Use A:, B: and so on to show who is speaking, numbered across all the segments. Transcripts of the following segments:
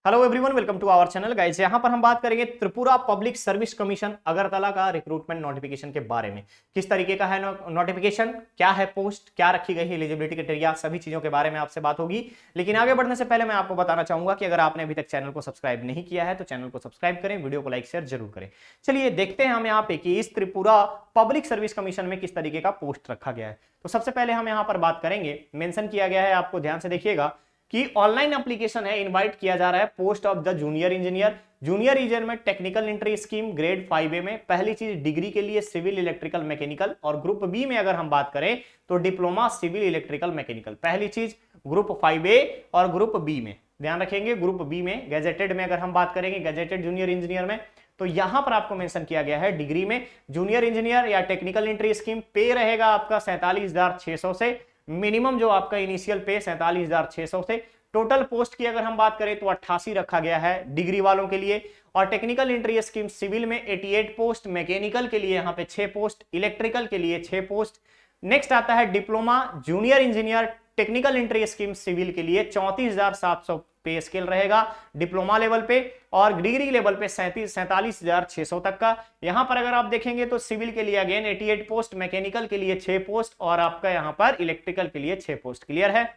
A: Hello everyone, welcome to our channel guys. यहाँ पर हम बात करेंगे Tripura public service commission Agartala का रिक्रूटमेंट नोटिफिकेशन के बारे में। किस तरीके का है नोटिफिकेशन, क्या है पोस्ट, क्या रखी गई है एलिजिबिलिटी क्राइटेरिया, सभी चीजों के बारे में आपसे बात होगी। लेकिन आगे बढ़ने से पहले मैं आपको बताना चाहूंगा कि अगर आपने अभी तक चैनल को सब्सक्राइब नहीं किया है तो चैनल को सब्सक्राइब करें, वीडियो को लाइक शेयर जरूर करें। चलिए देखते हैं हम यहाँ पे कि इस त्रिपुरा पब्लिक सर्विस कमीशन में किस तरीके का पोस्ट रखा गया है। तो सबसे पहले हम यहाँ पर बात करेंगे, मेंशन किया गया है, आपको ध्यान से देखिएगा कि ऑनलाइन एप्लीकेशन है, इनवाइट किया जा रहा है post of the junior engineer. Junior engineer में technical entry scheme grade 5A में पहली चीज डिग्री के लिए सिविल इलेक्ट्रिकल मैकेनिकल, और ग्रुप बी में अगर हम बात करें तो डिप्लोमा सिविल इलेक्ट्रिकल मैकेनिकल। पहली चीज ग्रुप 5A और ग्रुप बी में ध्यान रखेंगे। ग्रुप बी में गैजेटेड में अगर हम बात करेंगे, गैजेटेड जूनियर इंजीनियर में, तो यहां पर आपको मेंशन किया गया है डिग्री में जूनियर इंजीनियर या टेक्निकल एंट्री स्कीम पे रहेगा आपका 47,600 से। मिनिमम जो आपका इनिशियल पे 47,600 से। टोटल पोस्ट की अगर हम बात करें तो 88 रखा गया है डिग्री वालों के लिए, और टेक्निकल एंट्री स्कीम सिविल में 88 पोस्ट, मैकेनिकल के लिए यहां पे 6 पोस्ट, इलेक्ट्रिकल के लिए 6 पोस्ट। नेक्स्ट आता है diploma junior engineer technical entry scheme civil के लिए 34,700 पे स्केल रहेगा डिप्लोमा लेवल पे, और डिग्री लेवल पे 47,600 तक का। यहां पर अगर आप देखेंगे तो सिविल के लिए अगेन 88 पोस्ट, मैकेनिकल के लिए 6 पोस्ट, और आपका यहां पर इलेक्ट्रिकल के लिए 6 पोस्ट। क्लियर है।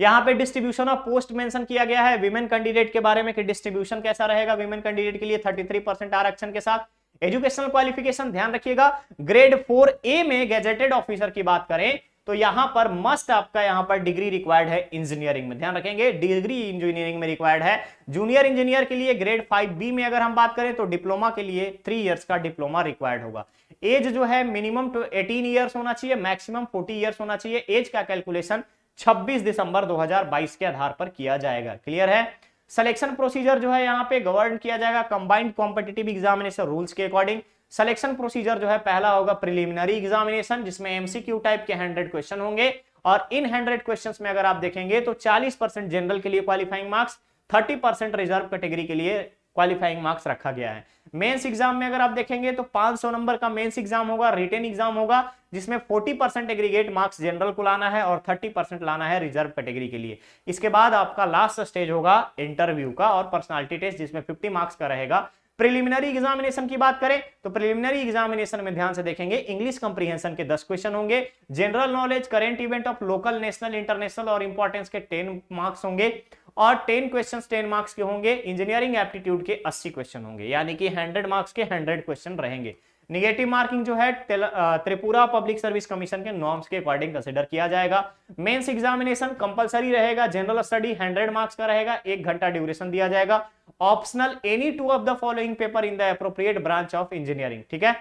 A: यहां पे डिस्ट्रीब्यूशन ऑफ पोस्ट मेंशन किया गया है विमेन कैंडिडेट के बारे में कि डिस्ट्रीब्यूशन कैसा रहेगा विमेन कैंडिडेट के लिए 33% आरक्षण के साथ। एजुकेशनल क्वालिफिकेशन ध्यान रखिएगा, ग्रेड 4A में गैजेटेड ऑफिसर की बात करें तो यहां पर मस्ट आपका यहां पर डिग्री रिक्वायर्ड है इंजीनियरिंग में, ध्यान रखेंगे डिग्री इंजीनियरिंग में रिक्वायर्ड है। जूनियर इंजीनियर के लिए ग्रेड 5B में अगर हम बात करें तो डिप्लोमा के लिए 3 इयर्स का डिप्लोमा रिक्वायर्ड होगा। एज जो है मिनिमम 18 ईयर्स होना चाहिए, मैक्सिमम 40 ईयर्स होना चाहिए। एज का कैलकुलेशन 26 दिसंबर 2022 के आधार पर किया जाएगा। क्लियर है। सिलेक्शन प्रोसीजर जो है यहां पे गवर्न किया जाएगा कंबाइंड कॉम्पिटिटिव एग्जामिनेशन रूल्स के अकॉर्डिंग। सिलेक्शन प्रोसीजर जो है पहला होगा प्रिलिमिनरी एग्जामिनेशन, जिसमें एमसीक्यू टाइप के 100 क्वेश्चन होंगे, और इन 100 क्वेश्चंस में अगर आप देखेंगे तो 40% जनरल के लिए क्वालिफाइंग मार्क्स, 30% रिजर्व कैटेगरी के लिए क्वालिफाइंग मार्क्स रखा गया है। मेंस एग्जाम में अगर आप देखेंगे तो 500 नंबर का मेंस एग्जाम होगा, रिटन एग्जाम होगा, जिसमें 40% एग्रीगेट मार्क्स जनरल को लाना है और 30% लाना है रिजर्व कैटेगरी के लिए। इसके बाद आपका लास्ट स्टेज होगा इंटरव्यू का और पर्सनालिटी टेस्ट, जिसमें 50 मार्क्स का रहेगा। प्रिलिमिनरी एग्जामिनेशन की बात करें तो प्रिलिमिनरी एग्जामिनेशन में ध्यान से देखेंगे इंग्लिश कंप्रीहेंशन के 10 क्वेश्चन होंगे, general knowledge, current event of local, national, international और इंपॉर्टेंस के 10 मार्क्स होंगे, और 10 क्वेश्चंस 10 मार्क्स के होंगे। इंजीनियरिंग एप्टीट्यूड के 80 क्वेश्चन होंगे, यानी कि 100 मार्क्स के 100 क्वेश्चन रहेंगे। निगेटिव मार्किंग जो है त्रिपुरा पब्लिक सर्विस कमीशन के नॉर्म्स के अकॉर्डिंग कंसीडर किया जाएगा। मेंस एग्जामिनेशन कंपलसरी रहेगा, जनरल स्टडी 100 मार्क्स का रहेगा, 1 घंटा ड्यूरेशन दिया जाएगा। Optional any 2 of the following paper in the appropriate branch of engineering. ठीक है।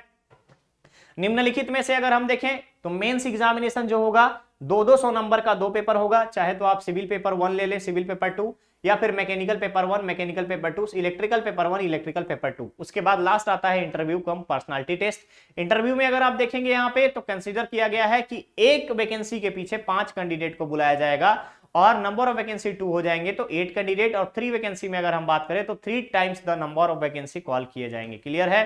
A: निम्नलिखित में से अगर हम देखें तो मेंस एग्जामिनेशन जो होगा 200 नंबर का 2 पेपर होगा, चाहे तो आप सिविल पेपर 1 ले लें, सिविल पेपर 2, या फिर mechanical paper 1, mechanical paper 2, electrical paper 1, electrical paper 2। उसके बाद लास्ट आता है इंटरव्यू कम पर्सनालिटी टेस्ट। इंटरव्यू में अगर आप देखेंगे यहाँ पे तो कंसीडर किया गया है कि एक वैकेंसी के पीछे 5 कैंडिडेट को बुलाया जाएगा, और नंबर ऑफ वैकेंसी 2 हो जाएंगे तो 8 कैंडिडेट, और 3 वैकेंसी में अगर हम बात करें तो 3 times the number of vacancy call किए जाएंगे। क्लियर है।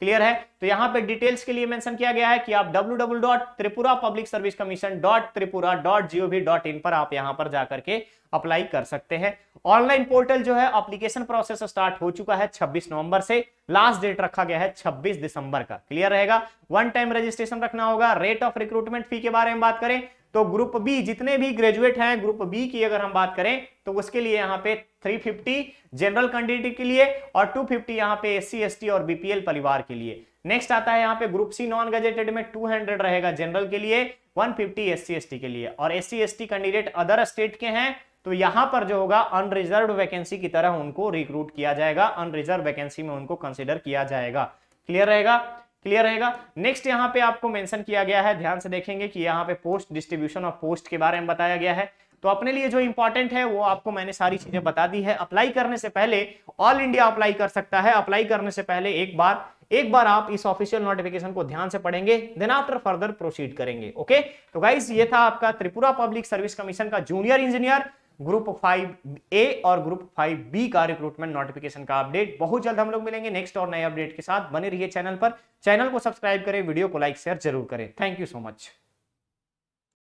A: क्लियर है। तो यहां पे डिटेल्स के लिए मेंशन किया गया है कि आप www.tripurapublicserviceCommission.tripura.gov.in पर आप यहां पर जाकर के अप्लाई कर सकते हैं। ऑनलाइन पोर्टल जो है एप्लीकेशन प्रोसेस स्टार्ट हो चुका है 26 नवंबर से, लास्ट डेट रखा गया है 26 दिसंबर का। क्लियर रहेगा। 1 टाइम रजिस्ट्रेशन रखना होगा। रेट ऑफ रिक्रूटमेंट फी के बारे में बात करें तो ग्रुप बी जितने भी ग्रेजुएट हैं, ग्रुप बी की अगर हम बात करें तो उसके लिए यहां पे 350 जनरल कैंडिडेट के लिए, और 250 यहां पे एससी एसटी और बीपीएल परिवार के लिए। नेक्स्ट आता है यहां पे ग्रुप सी नॉन गजेटेड में 200 रहेगा जनरल के लिए, 150 एससी एसटी के लिए, और SC ST candidate other state के हैं तो यहां पर जो होगा अनरिजर्व वैकेंसी की तरह उनको रिक्रूट किया जाएगा, अनरिजर्व वैकेंसी में उनको कंसिडर किया जाएगा। क्लियर रहेगा। क्लियर रहेगा। नेक्स्ट यहां पे आपको मेंशन किया गया है, ध्यान से देखेंगे कि यहां पे पोस्ट, डिस्ट्रीब्यूशन ऑफ पोस्ट के बारे में बताया गया है। तो अपने लिए जो इंपॉर्टेंट है वो आपको मैंने सारी चीजें बता दी है। अप्लाई करने से पहले ऑल इंडिया अप्लाई कर सकता है। अप्लाई करने से पहले एक बार आप इस ऑफिशियल नोटिफिकेशन को ध्यान से पढ़ेंगे, देन आफ्टर फर्दर प्रोसीड करेंगे। ओके। तो गाइस ये था आपका त्रिपुरा पब्लिक सर्विस कमीशन का जूनियर इंजीनियर ग्रुप 5A और ग्रुप 5B का रिक्रूटमेंट नोटिफिकेशन का अपडेट। बहुत जल्द हम लोग मिलेंगे नेक्स्ट और नए अपडेट के साथ। बने रहिए चैनल पर, चैनल को सब्सक्राइब करें, वीडियो को लाइक शेयर जरूर करें। Thank you so much.